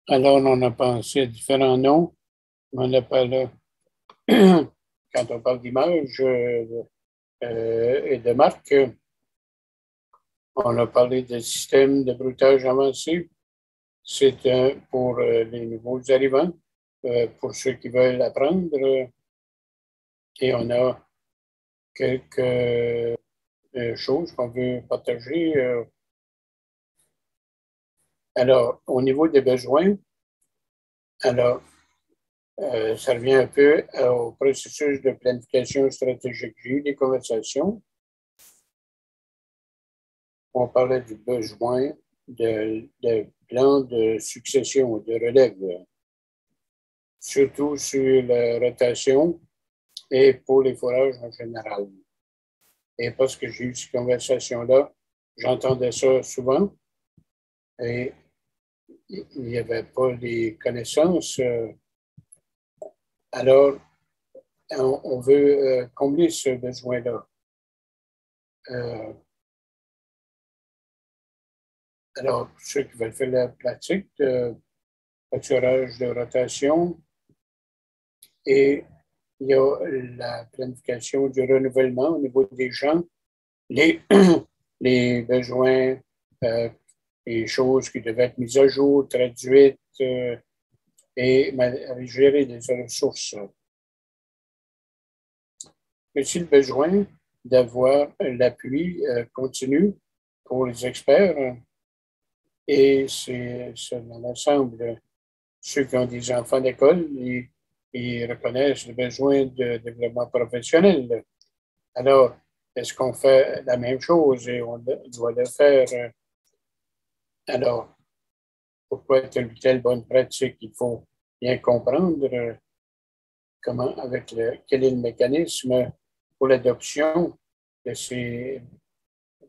Alors, on a pensé à différents noms. On appelle, quand on parle d'image et de marque, on a parlé de système de bruitage avancé. C'est pour les nouveaux arrivants, pour ceux qui veulent apprendre. Et on a quelques choses qu'on veut partager. Alors, au niveau des besoins, alors, ça revient un peu au processus de planification stratégique. J'ai eu des conversations. On parlait du besoin de plan de succession, de relève, surtout sur la rotation et pour les forages en général. Et parce que j'ai eu ces conversations-là, j'entendais ça souvent et il n'y avait pas les connaissances. Alors, on veut combler ce besoin-là. Alors, pour ceux qui veulent faire la pratique de pâturage de rotation, et il y a la planification du renouvellement au niveau des gens, les, les besoins, les choses qui devaient être mises à jour, traduites et gérer les ressources. Mais aussi le besoin d'avoir l'appui continu pour les experts et c'est dans l'ensemble, ceux qui ont des enfants d'école, ils reconnaissent le besoin de développement professionnel. Alors, est-ce qu'on fait la même chose et on doit le faire? Alors, pourquoi telle ou telle bonne pratique? Il faut bien comprendre comment, quel est le mécanisme pour l'adoption de ces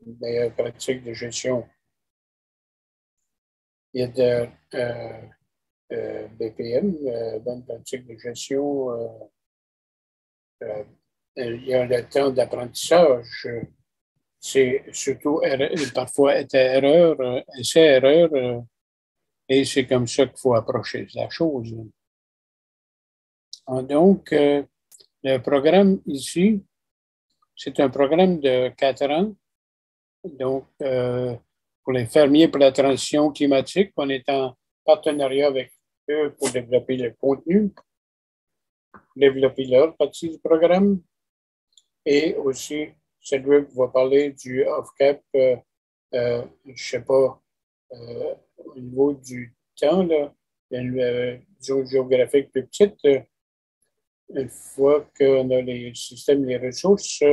meilleures pratiques de gestion. Il y a de BPM, bonne pratique de gestion. Il y a le temps d'apprentissage. C'est surtout parfois erreur, essai-erreur, et c'est comme ça qu'il faut approcher la chose. Donc, le programme ici, c'est un programme de 4 ans. Donc, pour les fermiers pour la transition climatique, on est en partenariat avec eux pour développer le contenu, développer leur partie du programme. Et aussi, Cédric va parler du off-cap, je ne sais pas, au niveau du temps, là, une zone géographique plus petite. Une fois qu'on a les systèmes, les ressources,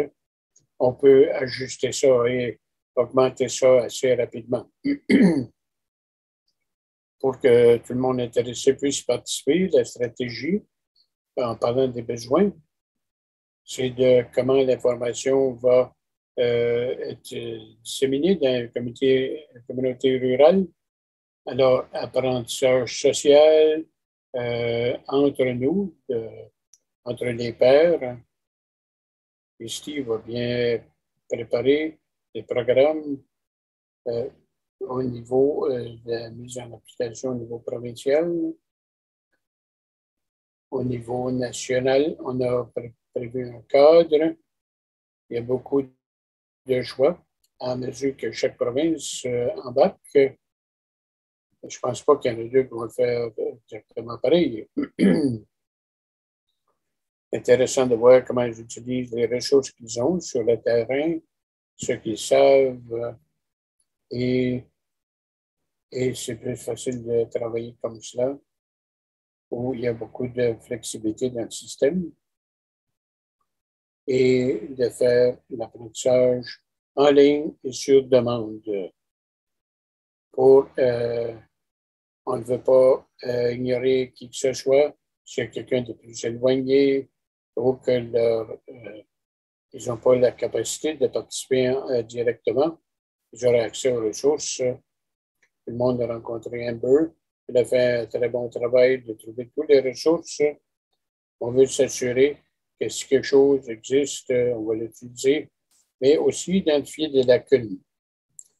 on peut ajuster ça et augmenter ça assez rapidement. Pour que tout le monde intéressé puisse participer, la stratégie, en parlant des besoins, c'est de comment l'information va être disséminée dans les communautés rurales. Alors, apprentissage social entre nous, entre les pairs. Et Steve va bien préparer des programmes au niveau de la mise en application au niveau provincial. Au niveau national, on a prévu un cadre. Il y a beaucoup de choix à mesure que chaque province embarque. Je ne pense pas qu'il y en a deux qui vont le faire exactement pareil. Intéressant de voir comment ils utilisent les ressources qu'ils ont sur le terrain, ce qu'ils savent, et c'est plus facile de travailler comme cela, où il y a beaucoup de flexibilité dans le système, et de faire l'apprentissage en ligne et sur demande. On ne veut pas ignorer qui que ce soit, s'il y a quelqu'un de plus éloigné ou qu'ils n'ont pas la capacité de participer directement, ils auraient accès aux ressources. Tout le monde a rencontré Amber. Il a fait un très bon travail de trouver toutes les ressources. On veut s'assurer que si quelque chose existe, on va l'utiliser, mais aussi identifier des lacunes.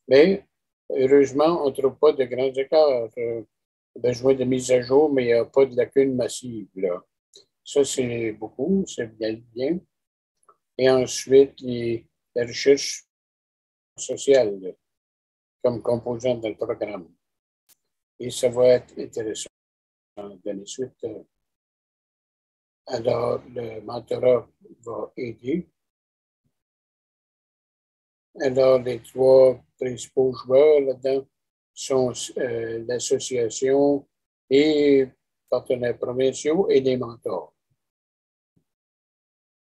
Mais heureusement, on ne trouve pas de grands écarts. besoin de mise à jour, mais il n'y a pas de lacune massive, là. Ça, c'est beaucoup, c'est bien. Et ensuite, la recherche sociale comme composante dans le programme. Et ça va être intéressant d'année suite. Alors, le mentorat va aider. Alors, les trois principaux joueurs là-dedans sont l'association et partenaires provinciaux et les mentors.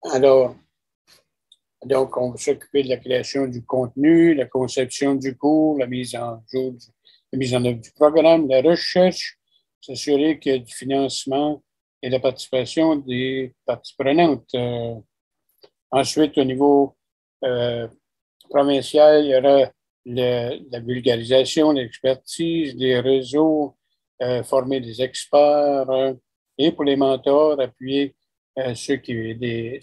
Alors, donc, on va s'occuper de la création du contenu, la conception du cours, la mise en œuvre du programme, la recherche, s'assurer qu'il y a du financement et la participation des parties prenantes. Ensuite, au niveau provincial, il y aura la vulgarisation, l'expertise, les réseaux, former des experts et pour les mentors, appuyer des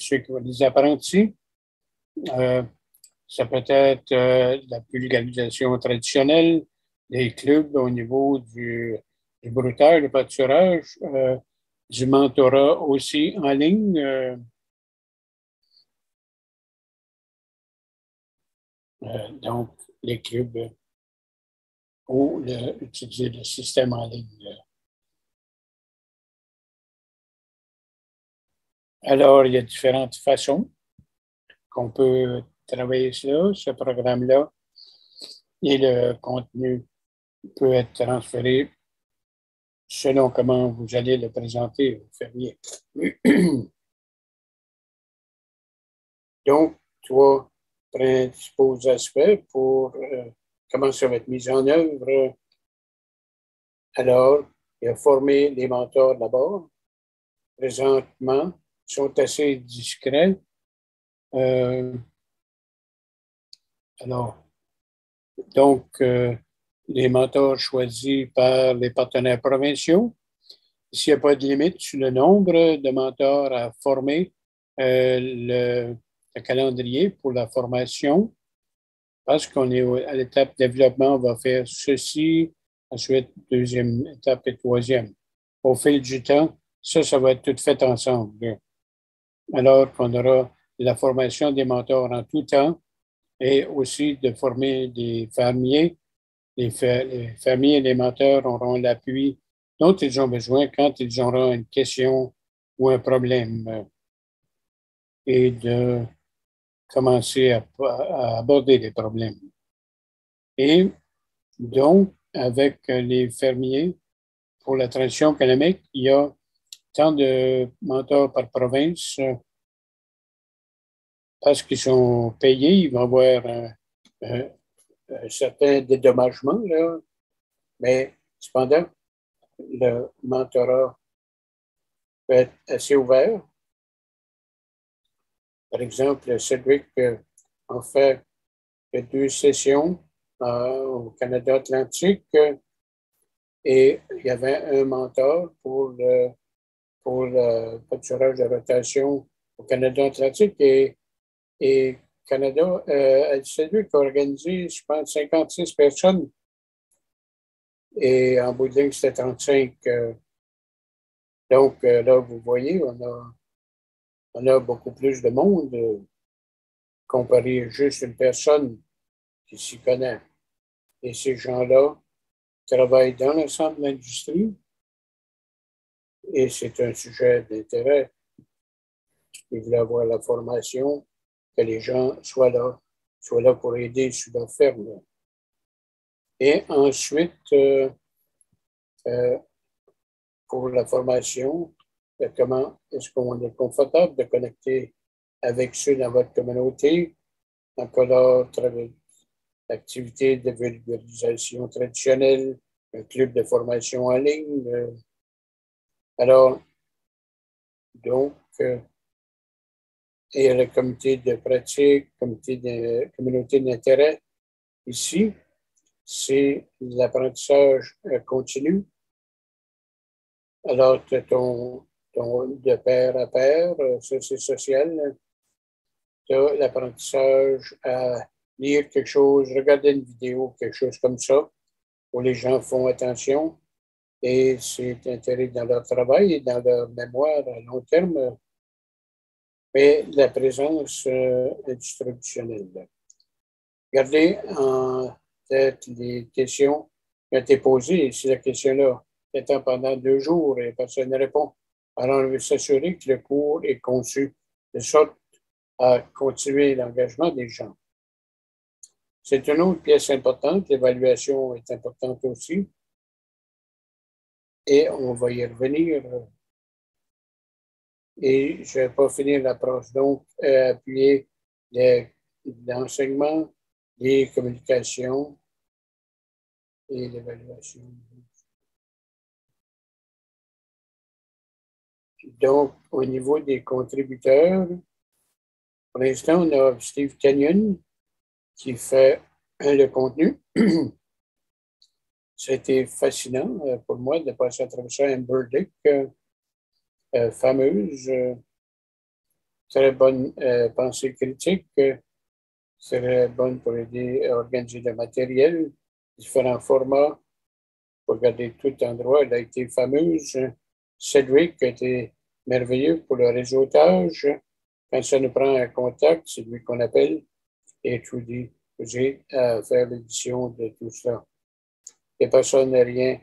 apprentis. Ça peut être la vulgarisation traditionnelle, des clubs au niveau du broutage, du pâturage, du mentorat aussi en ligne. Donc, les clubs ou utiliser le système en ligne. Alors, il y a différentes façons qu'on peut travailler ce programme-là, et le contenu peut être transféré selon comment vous allez le présenter aux fermiers. Donc, trois principaux aspects pour comment ça va être mis en œuvre. Alors, il y a former les mentors d'abord. Présentement, ils sont assez discrets. Alors, donc, les mentors choisis par les partenaires provinciaux. S'il n'y a pas de limite sur le nombre de mentors à former, le calendrier pour la formation, parce qu'on est à l'étape développement, on va faire ceci, ensuite deuxième étape et troisième. Au fil du temps, ça va être tout fait ensemble. Alors qu'on aura la formation des mentors en tout temps et aussi de former des fermiers. Les fermiers et les mentors auront l'appui dont ils ont besoin quand ils auront une question ou un problème et de commencer à aborder les problèmes. Et donc, avec les fermiers, pour la transition économique, il y a tant de mentors par province parce qu'ils sont payés, ils vont avoir un certain dédommagement, là, mais cependant, le mentorat peut être assez ouvert. Par exemple, Cédric en fait 2 sessions au Canada Atlantique et il y avait un mentor pour le pâturage de rotation au Canada Atlantique et Canada, Cédric a organisé, je pense, 56 personnes et en bout de ligne, c'était 35. Donc, là, vous voyez, on a beaucoup plus de monde comparé à juste une personne qui s'y connaît. Et ces gens-là travaillent dans l'ensemble de l'industrie et c'est un sujet d'intérêt. Ils veulent avoir la formation, que les gens soient là pour aider sur leur ferme. Et ensuite, pour la formation, comment est-ce qu'on est confortable de connecter avec ceux dans votre communauté, encore activités de vulgarisation traditionnelle, un club de formation en ligne. Alors, donc, et le comité de pratique, communauté d'intérêt, ici, c'est l'apprentissage continu. Alors, tu as ton de pair à pair, ça c'est social. Tu as l'apprentissage à lire quelque chose, regarder une vidéo, quelque chose comme ça, où les gens font attention. et c'est intégré dans leur travail et dans leur mémoire à long terme, mais la présence institutionnelle. Gardez en tête les questions qui ont été posées. Et si la question-là étant pendant 2 jours et personne ne répond, alors on veut s'assurer que le cours est conçu de sorte à continuer l'engagement des gens. C'est une autre pièce importante. L'évaluation est importante aussi. Et on va y revenir. Et je ne vais pas finir l'approche. Donc, appuyer l'enseignement, les communications et l'évaluation. Donc, au niveau des contributeurs, pour l'instant, on a Steve Canyon qui fait le contenu. C'était fascinant pour moi de passer à travers ça. Amber Dick, fameuse, très bonne pensée critique, très bonne pour aider à organiser le matériel, différents formats pour garder tout endroit. Elle a été fameuse. Cédric a été merveilleux pour le réseautage. Quand ça nous prend un contact, c'est lui qu'on appelle. Et Trudy, j'ai à faire l'édition de tout ça. Et personne n'a rien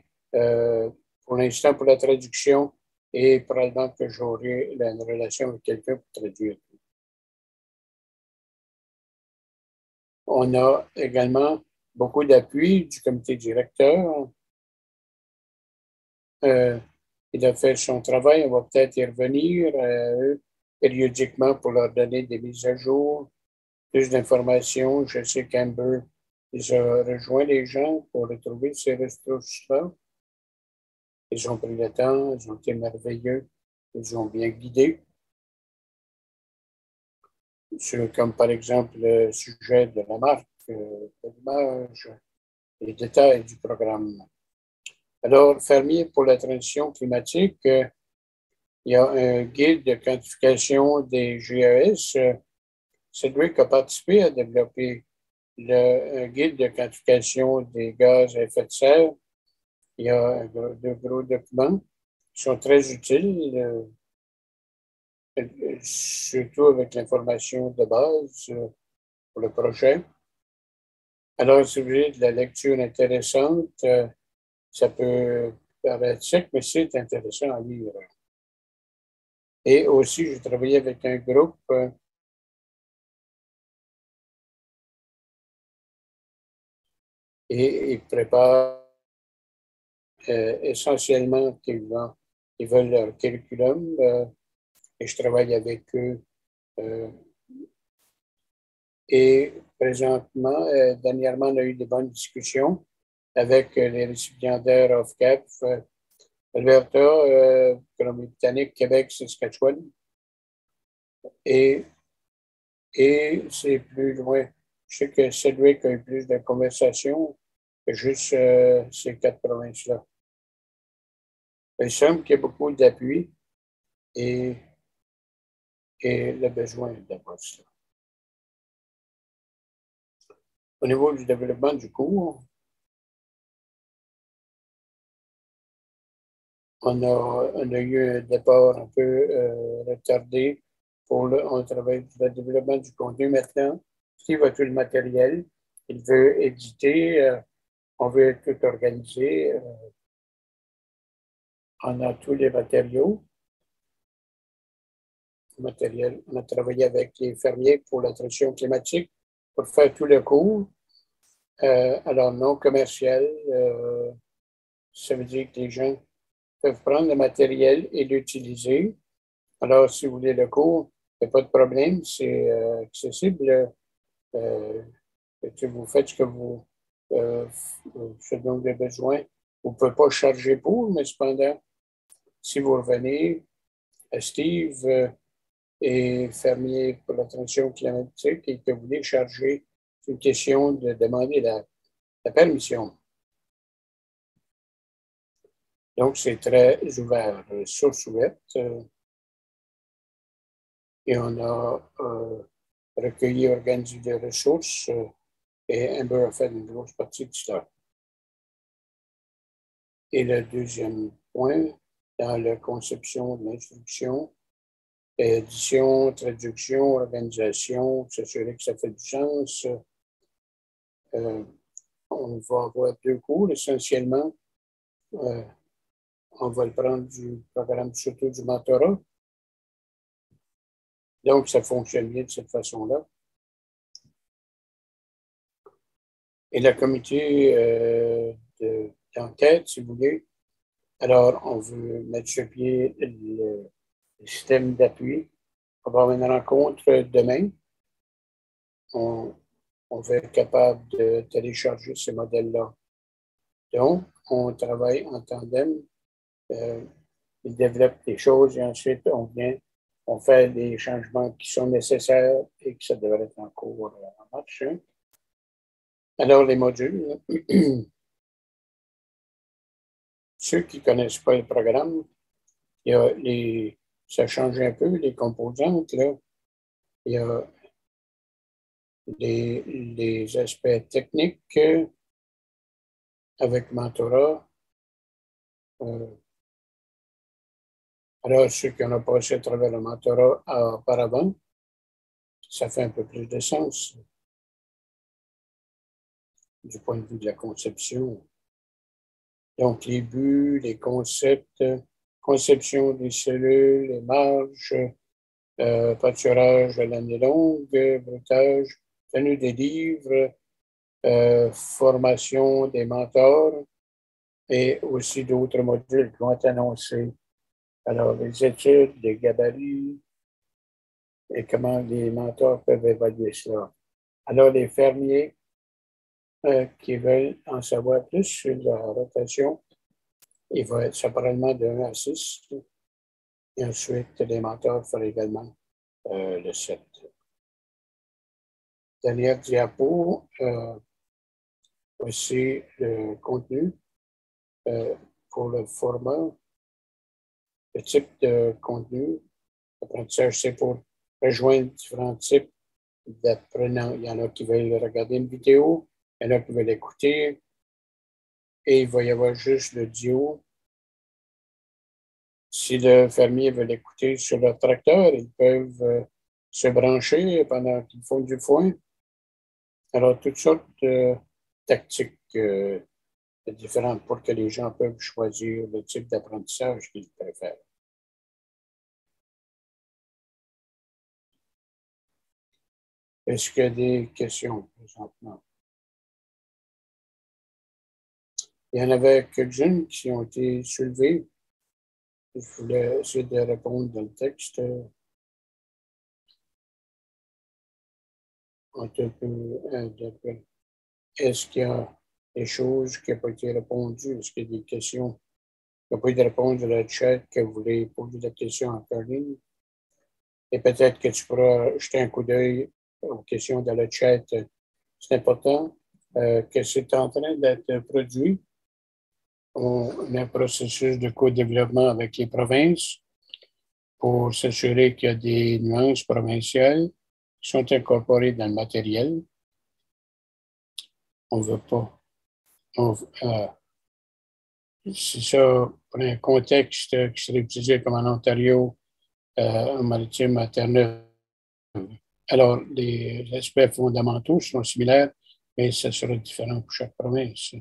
pour l'instant pour la traduction et probablement que j'aurai une relation avec quelqu'un pour traduire. On a également beaucoup d'appui du comité directeur. Il a fait son travail, on va peut-être y revenir périodiquement pour leur donner des mises à jour, plus d'informations. Je sais qu'Amber ils ont rejoint les gens pour retrouver ces ressources-là. Ils ont pris le temps, ils ont été merveilleux, ils ont bien guidé. Comme par exemple le sujet de la marque, de l'image, les détails du programme. Alors, fermier pour la transition climatique, il y a un guide de quantification des GES. Cédric a participé à développer un guide de quantification des gaz à effet de serre. Il y a de gros documents qui sont très utiles, surtout avec l'information de base pour le projet. Alors, si vous voulez de la lecture intéressante, ça peut paraître sec, mais c'est intéressant à lire. Et aussi, j'ai travaillé avec un groupe et ils préparent essentiellement qu'ils veulent leur curriculum et je travaille avec eux. Et présentement, dernièrement, on a eu de bonnes discussions avec les récipiendaires OFCAP, Alberta, Colombie-Britannique, Québec, Saskatchewan. Et c'est plus loin. Je sais que Cédric a eu plus de conversations que juste ces 4 provinces-là. Il semble qu'il y a beaucoup d'appui et le besoin d'avoir ça. Au niveau du développement du cours, on a eu un départ un peu retardé on travaille sur le développement du contenu maintenant. Steve a tout le matériel. Il veut éditer. On veut tout organiser. On a tous les matériaux. On a travaillé avec les fermiers pour la transition climatique pour faire tout le cours. Alors, non commercial, ça veut dire que les gens peuvent prendre le matériel et l'utiliser. Alors, si vous voulez le cours, il n'y a pas de problème, c'est accessible. Vous faites ce que ce dont vous avez besoin. Vous ne pouvez pas charger pour, mais cependant, si vous revenez à Steve et fermier pour la transition climatique et que vous voulez charger, c'est une question de demander la permission. Donc, c'est très ouvert, source ouverte. Et on a recueilli, organisé des ressources et Amber a fait une grosse partie de ça. Et le deuxième point, dans la conception de l'instruction, édition, traduction, organisation, s'assurer que ça fait du sens. On va avoir deux cours essentiellement. On va le prendre du programme, surtout du mentorat. Donc, ça fonctionne bien de cette façon-là. Et le comité d'enquête, si vous voulez, alors on veut mettre sur pied le système d'appui. On va avoir une rencontre demain. On va être capable de télécharger ces modèles-là. Donc, on travaille en tandem. Il développe des choses et ensuite on fait les changements qui sont nécessaires et que ça devrait être en cours en marche. Alors, les modules, ceux qui ne connaissent pas le programme, ça change un peu, les composantes. Là. Il y a les aspects techniques avec mentorat. Alors, ceux qui ont passé à travers le mentorat auparavant, ça fait un peu plus de sens du point de vue de la conception. Donc, les buts, les concepts, conception des cellules, les marges, pâturage à l'année longue, brutage, tenue des livres, formation des mentors et aussi d'autres modules qui vont être annoncés. Alors, les études, les gabarits et comment les mentors peuvent évaluer cela. Alors, les fermiers qui veulent en savoir plus sur la rotation, il va être séparément de 1 à 6. Et ensuite, les mentors feront également le 7. Dernière diapo, voici le contenu pour le format, le type de contenu. L'apprentissage, c'est pour rejoindre différents types d'apprenants. Il y en a qui veulent regarder une vidéo, il y en a qui veulent écouter, et il va y avoir juste le duo. Si le fermier veut l'écouter sur leur tracteur, ils peuvent se brancher pendant qu'ils font du foin. Alors, toutes sortes de tactiques différentes pour que les gens peuvent choisir le type d'apprentissage qu'ils préfèrent. Est-ce qu'il y a des questions présentement? Il y en avait quelques-unes qui ont été soulevées. Je voulais essayer de répondre dans le texte. Est-ce qu'il y a des choses qui n'ont pas été répondues? Est-ce qu'il y a des questions qui n'ont pas été répondues dans le chat que vous voulez poser des questions en ligne? Et peut-être que tu pourras jeter un coup d'œil aux questions dans le chat. C'est important que c'est en train d'être produit. On a un processus de co-développement avec les provinces pour s'assurer qu'il y a des nuances provinciales qui sont incorporées dans le matériel. On ne veut pas. C'est ça, pour un contexte qui serait utilisé comme en Ontario, en maritime à Terre-Neuve. Alors, les aspects fondamentaux sont similaires, mais ça sera différent pour chaque province.